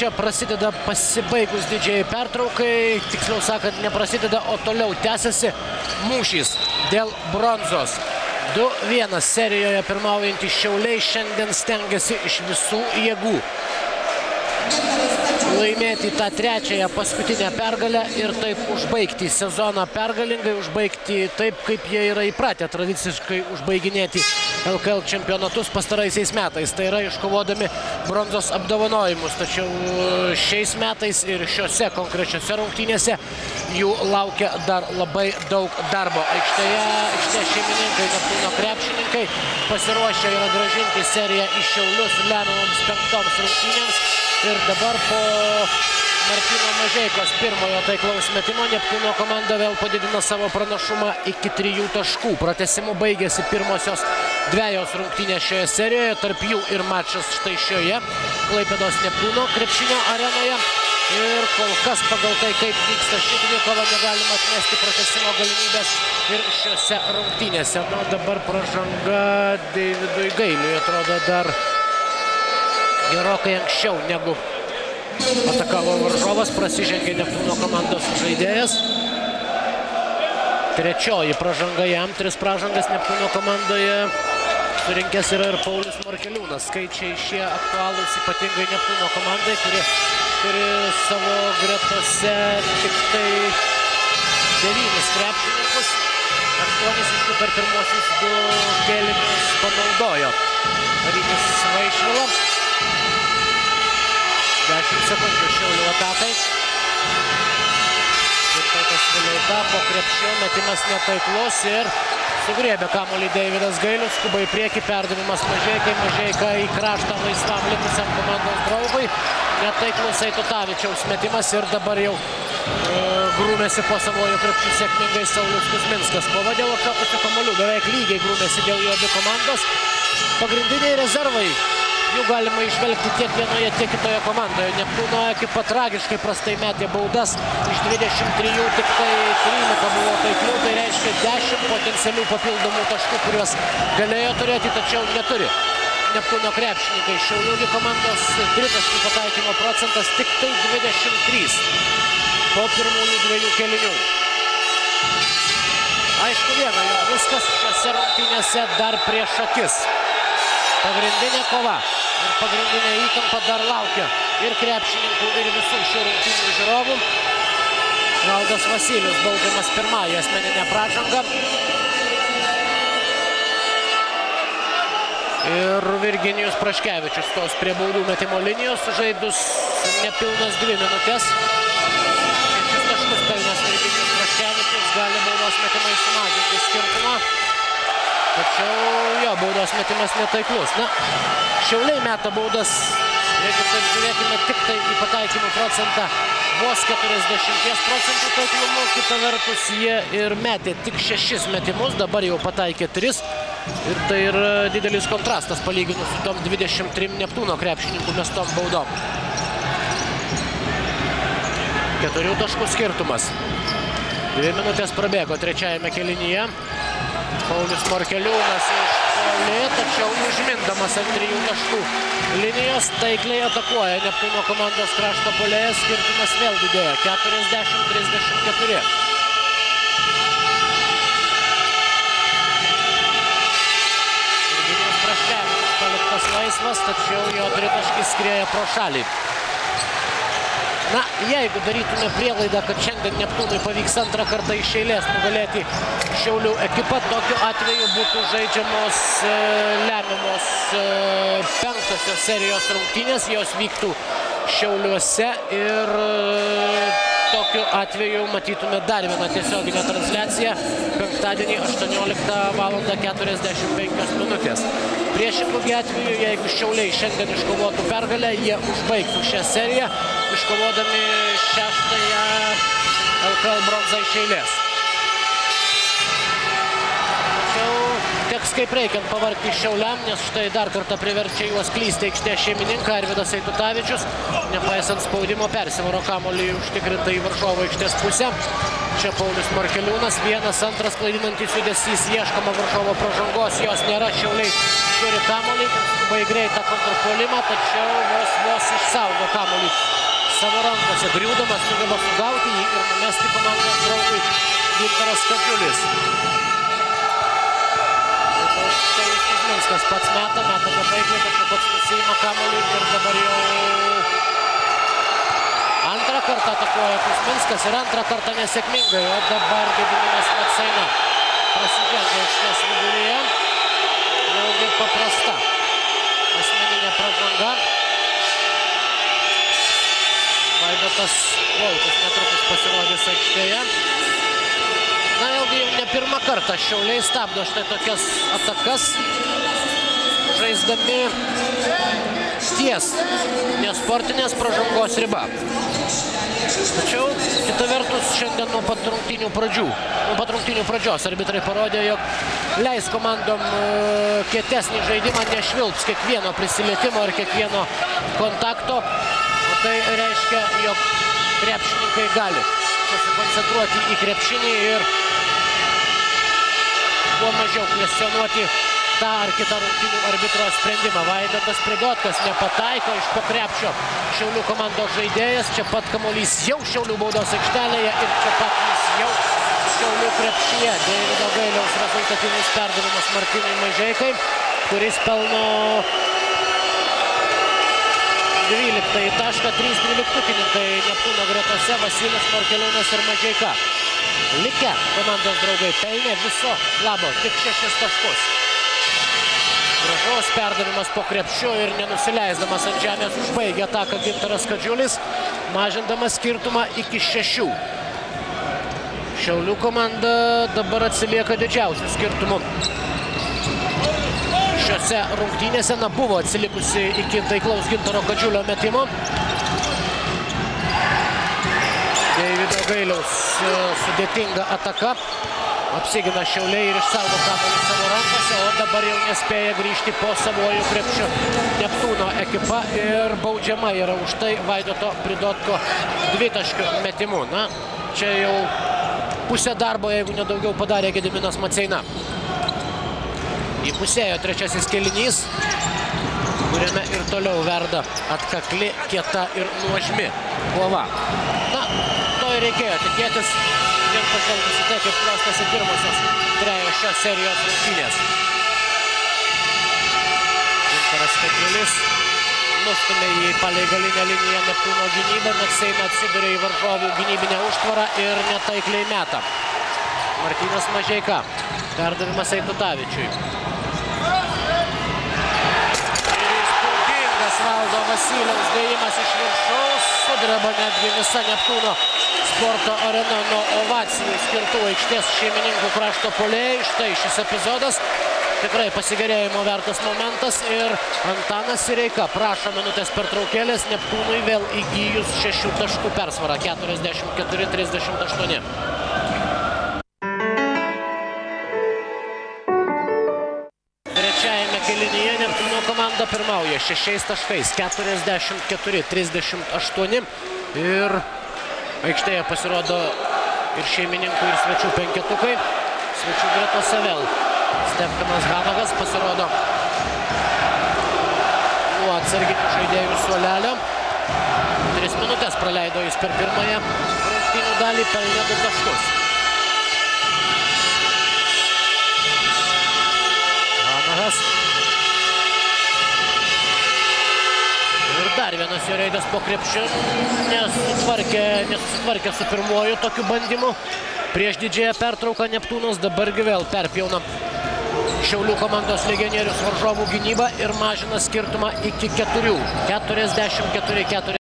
čia prasideda pasibaigus didžiai pertraukai, tiksliau sakant, neprasideda, o toliau tęsiasi mūšys dėl bronzos. 2-1 serijoje pirmaujantys Šiauliai šiandien stengiasi iš visų jėgų laimėti tą trečiąją paskutinę pergalę ir taip užbaigti sezoną pergalingai, užbaigti taip, kaip jie yra įpratę tradiciškai užbaiginėti LKL čempionatus pastaraisiais metais. Tai yra iškovodami bronzos apdovanojimus. Tačiau šiais metais ir šiose konkrečiose rungtynėse jų laukia dar labai daug darbo. Aikštė šeimininkai, Neptūno krepšininkai pasiruošę yra grąžinti seriją į Šiaulius lemiamoms 5 rungtynėms. Ir dabar po Martyno Mažeikos pirmojo taiklaus metimo Neptūno komanda vėl padidina savo pranašumą iki 3 taškų. Pratęsimu baigėsi pirmosios 2 rungtynės šioje serijoje, tarp jų ir mačas štai šioje Klaipėdos Neptūno krepšinio arenoje. Ir kol kas pagal tai, kaip vyksta ši dvikova, negalima atmesti pratęsimo galimybės ir šiose rungtynėse. Na, dabar pražanga Deividui Gailiui atrodo dar gerokai anksčiau negu atakavo varžovas, prasižengė Neptūno komandos žaidėjas. Trečioji pražanga jam, 3 pražangas Neptūno komandoje surinkęs yra ir Paulius Markeliūnas. Skaičiai šie aktualūs ypatingai Neptūno komandai, kuri turi savo gretose tik tai 9 krepšininkus. 8 iš jų per pirmosius 2 kėlinius panaudojo Rytis Vaišvila. 10 sekundžių Šiaulių atakai. Gintautas Vileika po krepšiu, metimas netaiklus ir sugriebė kamuolį Deividas Gailius, skuba į priekį, perdavimas Mažeikai, Mažeika į kraštą laisvam likusiam komandos draugui. Netaiklus Eitutavičiaus metimas ir dabar jau grūmėsi po savojo krepšiu sėkmingai Saulius Kuzminskas. Kova dėl atšokusių kamuolių beveik lygiai grūmėsi dėl jų abi komandos. Pagrindiniai rezervai. Jų galima išvelgti tiek vienoje, tiek kitoje komandoje. Neptūno ekipa tragiškai prastai metė baudas. Iš 23 tik tai 13 buvo taiklių. Tai reiškia 10 potencialių papildomų taškų, kuriuos galėjo turėti, tačiau neturi. Neptūno krepšininkai. Šiaulių komandos tritaškių pataikymo procentas tik tai 23 po pirmųjų 2 kėlinių. Aišku viena, jog viskas šiose rungtynėse dar prieš akis. Pagrindinė kova ir pagrindinė įtampa dar laukia ir krepšininkų, ir visų šių rungtynių žiūrovų. Valdas Vasilijus baudžiamas pirmąją asmeninę pražangą. Ir Virginijus Praškevičius stos prie baudų metimo linijos, žaidus nepilnas 2 minutės. 6 taškus pelnęs Virginijus Praškevičius gali baudos metimai sumažinti skirtumą. Tačiau jo, baudos metimas netaiklus. Na, Šiauliai meta baudas, jeigu taip žiūrėkime, tik tai į pataikymų procentą vos 40 procentų taiklumu. Kita vertus, jie ir metė tik 6 metimus, dabar jau pataikė 3. Ir tai yra didelis kontrastas palyginus su tom 23 Neptūno krepšininkų mestom baudom. 4 taškų skirtumas. 2 minutės prabėgo trečiajame kėlinyje. Paulius Markeliūnas iš toli, tačiau užmindamas ant 3 taškų linijos, taikliai atakuoja Neptūno komandos krašto puolėjas, skirtumas vėl didėja, 40-34. Virginijus Praškevičius paliktas laisvas, tačiau jo tritaškis skrieja pro šalį. Na, jeigu darytume prielaidą, kad šiandien Neptūnui pavyks antrą kartą iš eilės nugalėti Šiaulių ekipą, tokiu atveju būtų žaidžiamos lemiamos 5 serijos rungtynės, jos vyktų Šiauliuose ir tokiu atveju matytume dar vieną tiesioginę transliaciją penktadienį 18:45 minutės. Priešingų atveju, jeigu Šiauliai šiandien iškovotų pergalę, jie užbaigtų šią seriją, iškovodami 6-ąją LKL bronzą iš eilės. Tačiau teks pavyks kaip reikiant pavargti Šiauliam, nes štai dar kartą priverčia juos klysti aikštės šeimininką Arvydas Eitutavičius. Nepaisant spaudimo persivaro kamuolį užtikrintai į varžovo aikštės pusę. Čia Paulius Markeliūnas, vienas, antras klaidinantis judesys, ieškoma varžovo pražangos, jos nėra, Šiauliai turi kamuolį, skubai greitą kontrpuolimą, tačiau vos išsaugo kamuolį savo rankose, griūdamas sugeba sugauti jį ir numesti komandos draugui Gintaras Kadžiulis. Kuzminskas pats meta nebaigė, tačiau pats nusiima kamuolį ir dabar jau antrą kartą atakuoja Kuzminskas ir antrą kartą nesėkmingai, o dabar Gediminas Maceina prasižengia aikštės viduryje. Vėlgi paprasta asmeninė pražanga. Vaidotas Volkus netrukus pasirodys aikštėje. Na, vėlgi jau ne pirmą kartą Šiauliai stabdo štai tokias atakas, žaisdami ties nesportinės pražangos riba. Tačiau, kita vertus, šiandien nuo pat rungtynių pradžios arbitrai parodė, jog leis komandom kietesnį žaidimą, nešvilps kiekvieno prisilietimo ir kiekvieno kontakto. O tai reiškia, jog krepšininkai gali susikoncentruoti į krepšinį ir kuo mažiau kvestionuoti tą ar kitą rungtynių arbitro sprendimą. Vaidotas Pridotkas nepataiko iš po krepšio Šiaulių komandos žaidėjas. Čia pat kamuolys jau Šiaulių baudos aikštelėje ir čia pat jis jau Šiaulių krepšyje. Deivido Gailiaus rezultatyvus perdavimas Martynui Mažeikai, kuris pelno 12 tašką, 3 dvyliktukininkai Neptūno gretose, Vasilis, Markeliūnas ir Mažeika. Likę komandos draugai pelnė viso labo tik 6 taškus. Gražaus perdavimas po krepšiu ir nenusileisdamas ant žemės užbaigė ataką Gintaras Kadžiulis, mažindamas skirtumą iki 6. Šiaulių komanda dabar atsilieka didžiausių skirtumų. Šiose rungtynėse buvo atsilikusi iki taiklaus Gintaro Kadžiulio metimo. Deivido Gailiaus sudėtinga ataka. Apsigina Šiauliai ir išsaugo kamuolį savo rankose, o dabar jau nespėja grįžti po savojų krepšių Neptūno ekipa ir baudžiama yra už tai Vaidoto Pridotko dvitaškių metimu. Na, čia jau pusę darbo, jeigu nedaugiau, padarė Gediminas Maceina. Įpusėjo trečiasis kėlinys, kuriame ir toliau verda atkakli, kieta ir nuožmi kova. Na, to ir reikėjo tikėtis. Vien pažvelgus į tai, kaip klostosi pirmosios trejos šios serijos rungtynės. Gintaras Kadžiulis nustumė jį palei galinę liniją Neptūno gynybą, Maceina atsiduria į varžovų gynybinę užtvarą ir netaikliai meta. Martynas Mažeika, perdavimas Eitutavičiui. Ir įspūdingas Valdo Vasiliaus dėjimas iš viršaus, sudreba netgi visa Neptūno sporto arena nuo ovacijų skirtų aikštės šeimininkų krašto puolėjai. Štai šis epizodas, tikrai pasigerėjimo vertas momentas ir Antanas Sireika prašo minutės pertraukėlės, Neptūnui vėl įgyjus 6 taškų persvarą, 44-38. Trečiajame kėlinyje Neptūno komanda pirmauja 6 taškais, 44-38 ir aikštėje pasirodo ir šeimininkų, ir svečių penketukai. Svečių gretose vėl Stefanas Hanagas pasirodo nuo atsarginių žaidėjų suolelio. 3 minutės praleido jis per pirmąją rungtynių dalį, pelnė 2 taškus. Hanagas. Ir dar vienas jo reidas po krepšiu, nesusitvarkė su pirmuoju tokiu bandymu. Prieš didžiąją pertrauką Neptūnas dabargi vėl perpjauna Šiaulių komandos legionierius varžovų gynybą ir mažina skirtumą iki 4. 44-4.